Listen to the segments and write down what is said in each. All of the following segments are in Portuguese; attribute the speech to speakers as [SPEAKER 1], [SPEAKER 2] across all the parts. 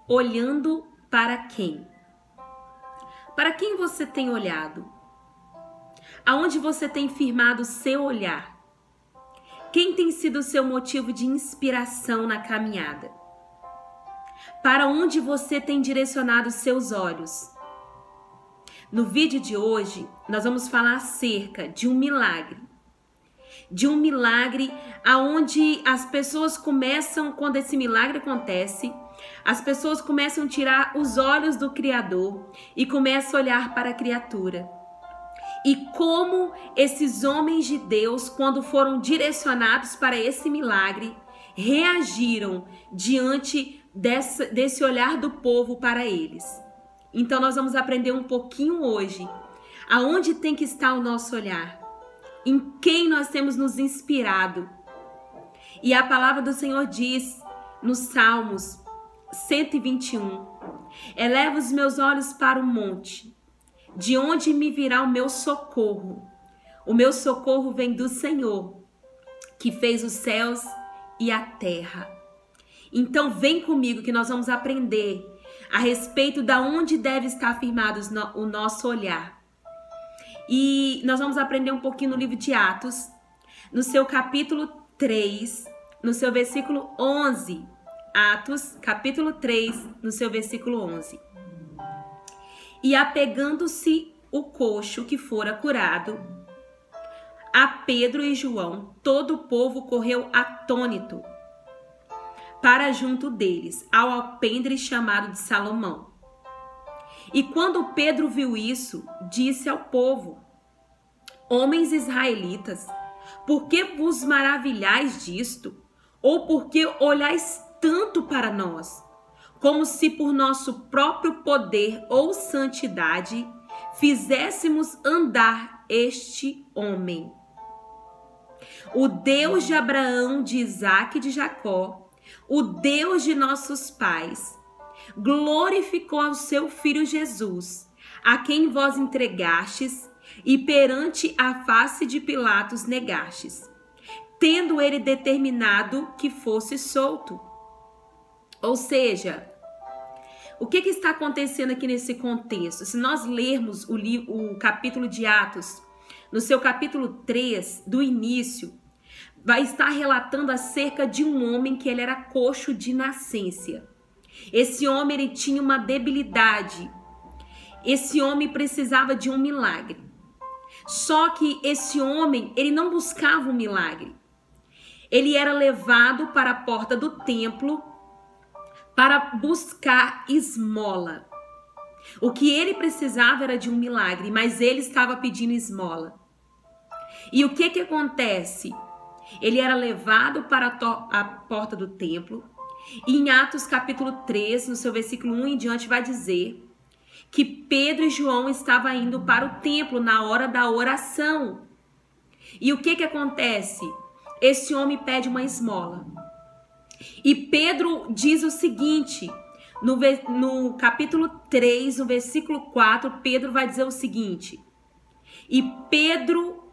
[SPEAKER 1] olhando para quem? Para quem você tem olhado? Aonde você tem firmado seu olhar? Quem tem sido o seu motivo de inspiração na caminhada? Para onde você tem direcionado seus olhos? No vídeo de hoje, nós vamos falar acerca de um milagre. De um milagre aonde as pessoas começam, quando esse milagre acontece, as pessoas começam a tirar os olhos do Criador e começam a olhar para a criatura. E como esses homens de Deus, quando foram direcionados para esse milagre, reagiram diante desse olhar do povo para eles. Então nós vamos aprender um pouquinho hoje aonde tem que estar o nosso olhar, em quem nós temos nos inspirado. E a palavra do Senhor diz nos Salmos 121, eleva os meus olhos para o monte, de onde me virá o meu socorro? O meu socorro vem do Senhor, que fez os céus e a terra. Então vem comigo que nós vamos aprender a respeito de onde deve estar firmado o nosso olhar. E nós vamos aprender um pouquinho no livro de Atos, no seu capítulo 3, no seu versículo 11. Atos, capítulo 3, no seu versículo 11. E apegando-se o coxo que fora curado, a Pedro e João, todo o povo correu atônito para junto deles, ao alpendre chamado de Salomão. E quando Pedro viu isso, disse ao povo: homens israelitas, por que vos maravilhais disto? Ou por que olhais tanto para nós, como se por nosso próprio poder ou santidade fizéssemos andar este homem? O Deus de Abraão, de Isaque e de Jacó, o Deus de nossos pais, glorificou ao seu Filho Jesus, a quem vós entregastes e perante a face de Pilatos negastes, tendo ele determinado que fosse solto. Ou seja, o que está acontecendo aqui nesse contexto? Se nós lermos o capítulo de Atos, no seu capítulo 3, do início, vai estar relatando acerca de um homem que ele era coxo de nascença. Esse homem ele tinha uma debilidade. Esse homem precisava de um milagre. Só que esse homem, ele não buscava um milagre. Ele era levado para a porta do templo para buscar esmola. O que ele precisava era de um milagre, mas ele estava pedindo esmola. E o que acontece? Ele era levado para a porta do templo. E em Atos capítulo 3, no seu versículo 1 em diante, vai dizer que Pedro e João estavam indo para o templo na hora da oração. E o que acontece? Esse homem pede uma esmola. E Pedro diz o seguinte, no capítulo 3, no versículo 4, Pedro vai dizer o seguinte: e Pedro,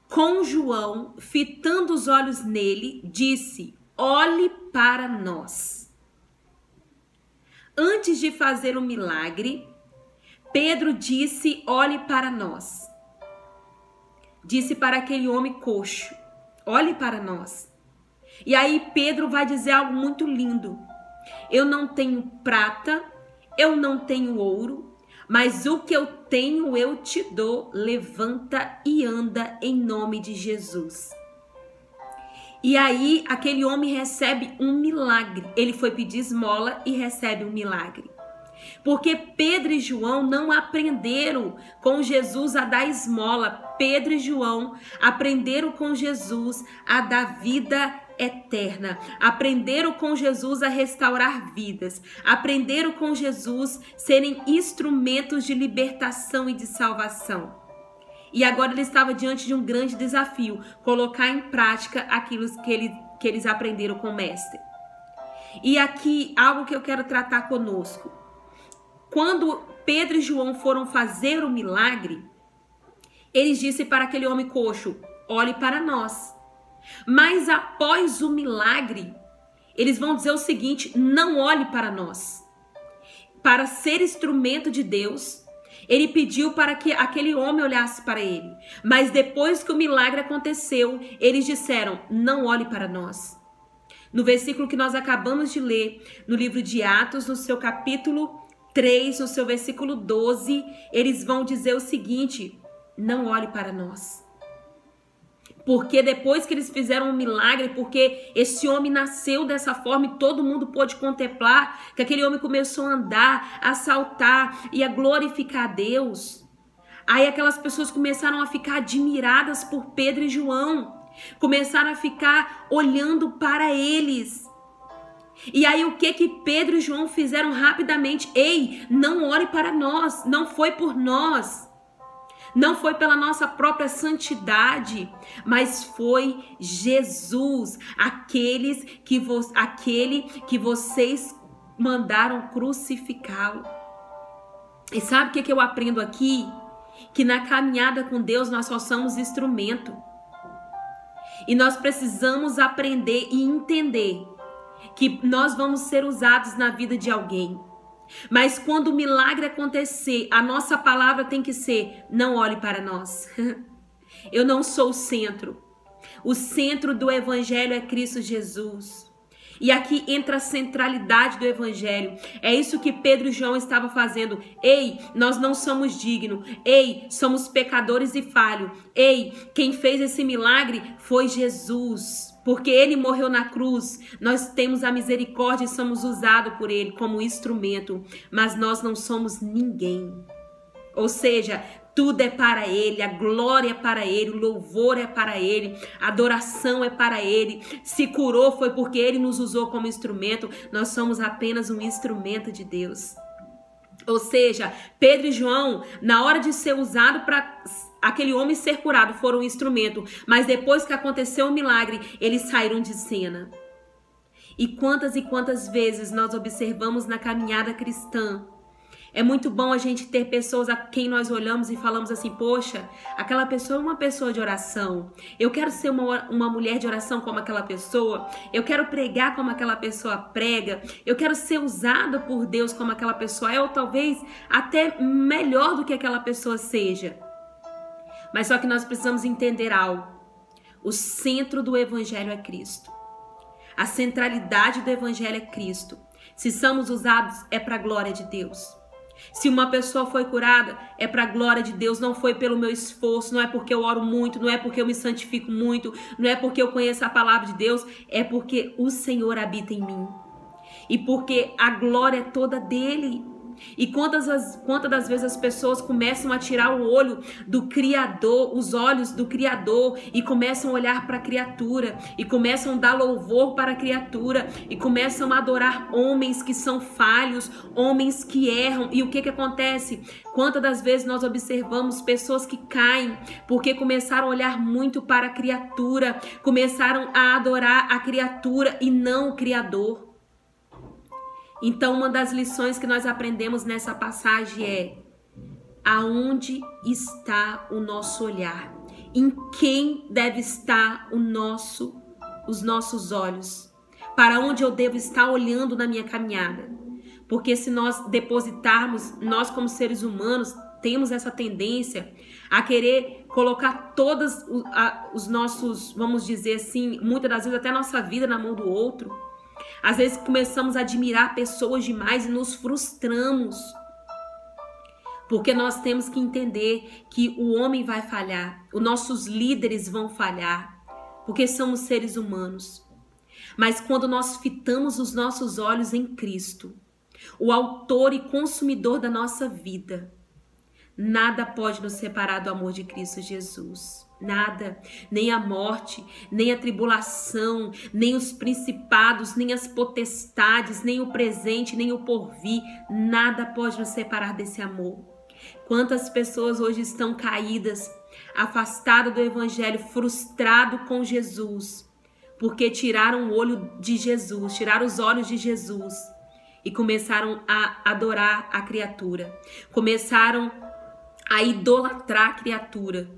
[SPEAKER 1] com João, fitando os olhos nele, disse: olhe para nós. Antes de fazer o milagre, Pedro disse: olhe para nós. Disse para aquele homem coxo: olhe para nós. E aí Pedro vai dizer algo muito lindo: eu não tenho prata, eu não tenho ouro, mas o que eu tenho eu te dou. Levanta e anda em nome de Jesus. E aí aquele homem recebe um milagre. Ele foi pedir esmola e recebe um milagre. Porque Pedro e João não aprenderam com Jesus a dar esmola. Pedro e João aprenderam com Jesus a dar vida eterna. Aprenderam com Jesus a restaurar vidas. Aprenderam com Jesus serem instrumentos de libertação e de salvação. E agora ele estava diante de um grande desafio: colocar em prática aquilo que eles aprenderam com o mestre. E aqui algo que eu quero tratar conosco. Quando Pedro e João foram fazer o milagre, eles disseram para aquele homem coxo: olhe para nós. Mas após o milagre, eles vão dizer o seguinte: não olhe para nós. para ser instrumento de Deus. Ele pediu para que aquele homem olhasse para ele. Mas depois que o milagre aconteceu, eles disseram: não olhe para nós. No versículo que nós acabamos de ler, no livro de Atos, no seu capítulo 3, no seu versículo 12, eles vão dizer o seguinte: não olhe para nós. Porque depois que eles fizeram um milagre, porque esse homem nasceu dessa forma e todo mundo pôde contemplar que aquele homem começou a andar, a saltar e a glorificar a Deus. Aí aquelas pessoas começaram a ficar admiradas por Pedro e João, começaram a ficar olhando para eles. E aí o que Pedro e João fizeram rapidamente? Ei, não olhe para nós, não foi por nós. Não foi pela nossa própria santidade, mas foi Jesus, aquele que vocês mandaram crucificá-lo. E sabe o que eu aprendo aqui? Que na caminhada com Deus nós só somos instrumento. E nós precisamos aprender e entender que nós vamos ser usados na vida de alguém. Mas quando o milagre acontecer, a nossa palavra tem que ser: não olhe para nós. Eu não sou o centro. O centro do evangelho é Cristo Jesus. E aqui entra a centralidade do evangelho. É isso que Pedro e João estavam fazendo. Ei, nós não somos dignos. Ei, somos pecadores e falhos. Ei, quem fez esse milagre foi Jesus. Porque ele morreu na cruz. Nós temos a misericórdia e somos usados por ele como instrumento. Mas nós não somos ninguém. Ou seja, tudo é para ele, a glória é para ele, o louvor é para ele, a adoração é para ele. Se curou foi porque ele nos usou como instrumento. Nós somos apenas um instrumento de Deus. Ou seja, Pedro e João, na hora de ser usado para aquele homem ser curado, foram um instrumento. Mas depois que aconteceu o milagre, eles saíram de cena. E quantas vezes nós observamos na caminhada cristã. É muito bom a gente ter pessoas a quem nós olhamos e falamos assim: poxa, aquela pessoa é uma pessoa de oração. Eu quero ser uma mulher de oração como aquela pessoa. Eu quero pregar como aquela pessoa prega. Eu quero ser usada por Deus como aquela pessoa é, ou talvez até melhor do que aquela pessoa seja. Mas só que nós precisamos entender algo. O centro do evangelho é Cristo. A centralidade do evangelho é Cristo. Se somos usados, é para a glória de Deus. Se uma pessoa foi curada, é para a glória de Deus, não foi pelo meu esforço, não é porque eu oro muito, não é porque eu me santifico muito, não é porque eu conheço a palavra de Deus, é porque o Senhor habita em mim. E porque a glória é toda dele. E quantas das vezes as pessoas começam a tirar o olho do Criador, os olhos do Criador, e começam a olhar para a criatura, e começam a dar louvor para a criatura, e começam a adorar homens que são falhos, homens que erram. E o que acontece? Quantas das vezes nós observamos pessoas que caem porque começaram a olhar muito para a criatura, começaram a adorar a criatura e não o Criador. Então, uma das lições que nós aprendemos nessa passagem é: aonde está o nosso olhar? Em quem deve estar os nossos olhos? Para onde eu devo estar olhando na minha caminhada? Porque se nós depositarmos, nós como seres humanos, temos essa tendência a querer colocar todos os nossos, vamos dizer assim, muitas das vezes até a nossa vida na mão do outro. Às vezes começamos a admirar pessoas demais e nos frustramos. Porque nós temos que entender que o homem vai falhar, os nossos líderes vão falhar, porque somos seres humanos. Mas quando nós fitamos os nossos olhos em Cristo, o autor e consumidor da nossa vida, nada pode nos separar do amor de Cristo Jesus. Nada, nem a morte, nem a tribulação, nem os principados, nem as potestades, nem o presente, nem o porvir, nada pode nos separar desse amor. Quantas pessoas hoje estão caídas, afastadas do evangelho, frustrado com Jesus, porque tiraram o olho de Jesus, tiraram os olhos de Jesus e começaram a adorar a criatura, começaram a idolatrar a criatura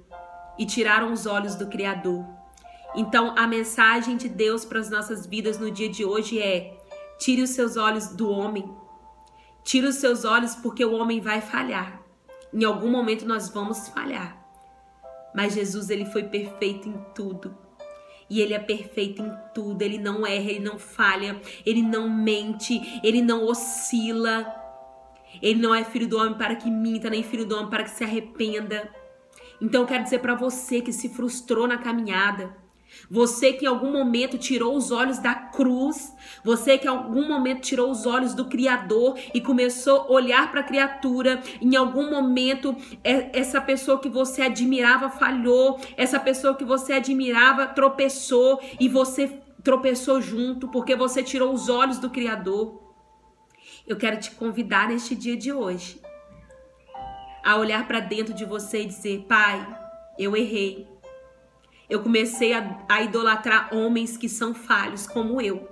[SPEAKER 1] e tiraram os olhos do Criador. Então, a mensagem de Deus para as nossas vidas no dia de hoje é: tire os seus olhos do homem, Tira os seus olhos porque o homem vai falhar. Em algum momento nós vamos falhar. Mas Jesus, ele foi perfeito em tudo. E ele é perfeito em tudo. Ele não erra, ele não falha, ele não mente, ele não oscila. Ele não é filho do homem para que minta, nem filho do homem para que se arrependa. Então eu quero dizer para você que se frustrou na caminhada, você que em algum momento tirou os olhos da cruz, você que em algum momento tirou os olhos do Criador e começou a olhar para a criatura, em algum momento essa pessoa que você admirava falhou, essa pessoa que você admirava tropeçou e você tropeçou junto porque você tirou os olhos do Criador. Eu quero te convidar neste dia de hoje a olhar para dentro de você e dizer: Pai, eu errei. Eu comecei a idolatrar homens que são falhos como eu.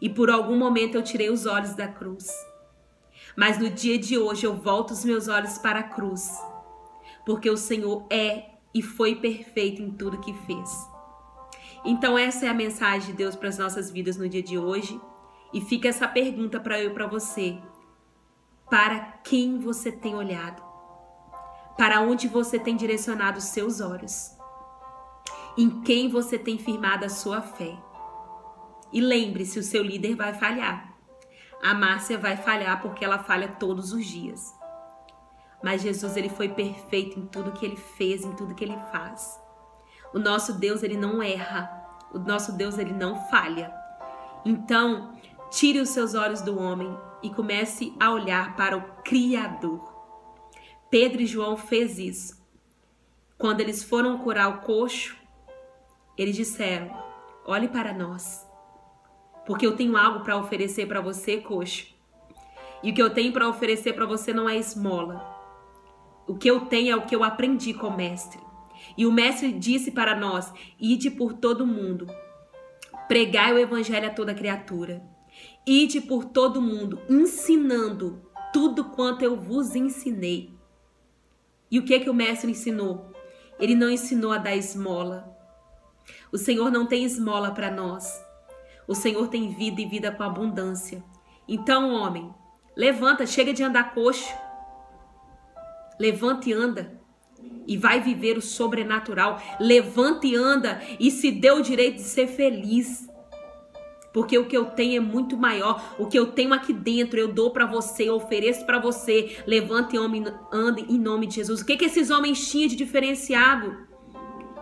[SPEAKER 1] E por algum momento eu tirei os olhos da cruz. Mas no dia de hoje eu volto os meus olhos para a cruz. Porque o Senhor é e foi perfeito em tudo que fez. Então essa é a mensagem de Deus para as nossas vidas no dia de hoje. E fica essa pergunta para eu e para você. Para quem você tem olhado? Para onde você tem direcionado os seus olhos? Em quem você tem firmado a sua fé? E lembre-se, o seu líder vai falhar. A Márcia vai falhar porque ela falha todos os dias. Mas Jesus, ele foi perfeito em tudo que ele fez, em tudo que ele faz. O nosso Deus, ele não erra. O nosso Deus, ele não falha. Então, tire os seus olhos do homem e comece a olhar para o Criador. Pedro e João fez isso. Quando eles foram curar o coxo, eles disseram: olhe para nós, porque eu tenho algo para oferecer para você, coxo. E o que eu tenho para oferecer para você não é esmola. O que eu tenho é o que eu aprendi com o mestre. E o mestre disse para nós: ide por todo o mundo, pregai o evangelho a toda criatura. Ide por todo o mundo, ensinando tudo quanto eu vos ensinei. E o que o mestre ensinou? Ele não ensinou a dar esmola. O Senhor não tem esmola para nós. O Senhor tem vida e vida com abundância. Então, homem, levanta, chega de andar coxo. Levanta e anda. E vai viver o sobrenatural. Levanta e anda e se dê o direito de ser feliz. Porque o que eu tenho é muito maior. O que eu tenho aqui dentro eu dou para você, eu ofereço para você. Levanta e anda em nome de Jesus. O que esses homens tinham de diferenciado?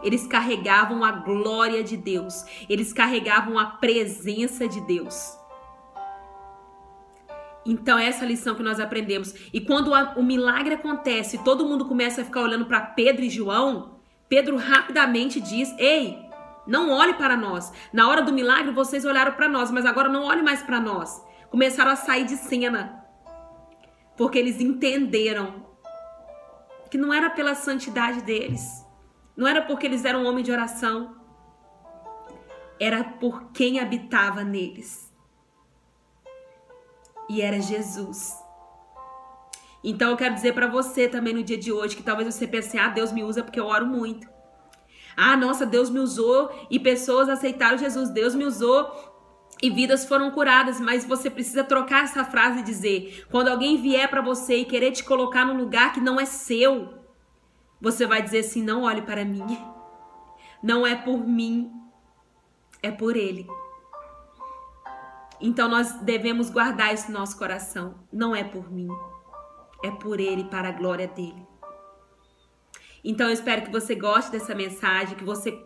[SPEAKER 1] Eles carregavam a glória de Deus. Eles carregavam a presença de Deus. Então essa é a lição que nós aprendemos. E quando o milagre acontece, todo mundo começa a ficar olhando para Pedro e João, Pedro rapidamente diz: ei, não olhe para nós. Na hora do milagre vocês olharam para nós, mas agora não olhe mais para nós. Começaram a sair de cena. Porque eles entenderam que não era pela santidade deles. Não era porque eles eram homens de oração. Era por quem habitava neles. E era Jesus. Então eu quero dizer para você também no dia de hoje, que talvez você pense: ah, Deus me usa porque eu oro muito. Ah, nossa, Deus me usou e pessoas aceitaram Jesus. Deus me usou e vidas foram curadas. Mas você precisa trocar essa frase e dizer: quando alguém vier para você e querer te colocar num lugar que não é seu, você vai dizer assim: não olhe para mim. Não é por mim, é por Ele. Então nós devemos guardar isso no nosso coração. Não é por mim, é por Ele, para a glória dEle. Então eu espero que você goste dessa mensagem, que você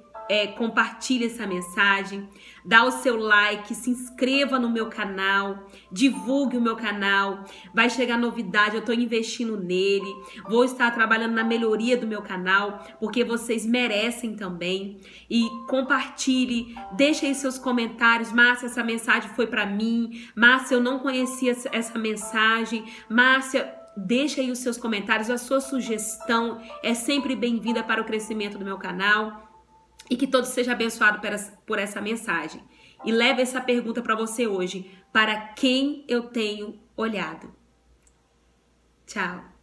[SPEAKER 1] compartilhe essa mensagem, dá o seu like, se inscreva no meu canal, divulgue o meu canal, vai chegar novidade, eu estou investindo nele, vou estar trabalhando na melhoria do meu canal, porque vocês merecem também. E compartilhe, deixe aí seus comentários: Márcia, essa mensagem foi para mim, Márcia, eu não conhecia essa mensagem, Márcia, deixa aí os seus comentários, a sua sugestão é sempre bem-vinda para o crescimento do meu canal. E que todos sejam abençoados por essa mensagem. E leve essa pergunta para você hoje: para quem eu tenho olhado? Tchau.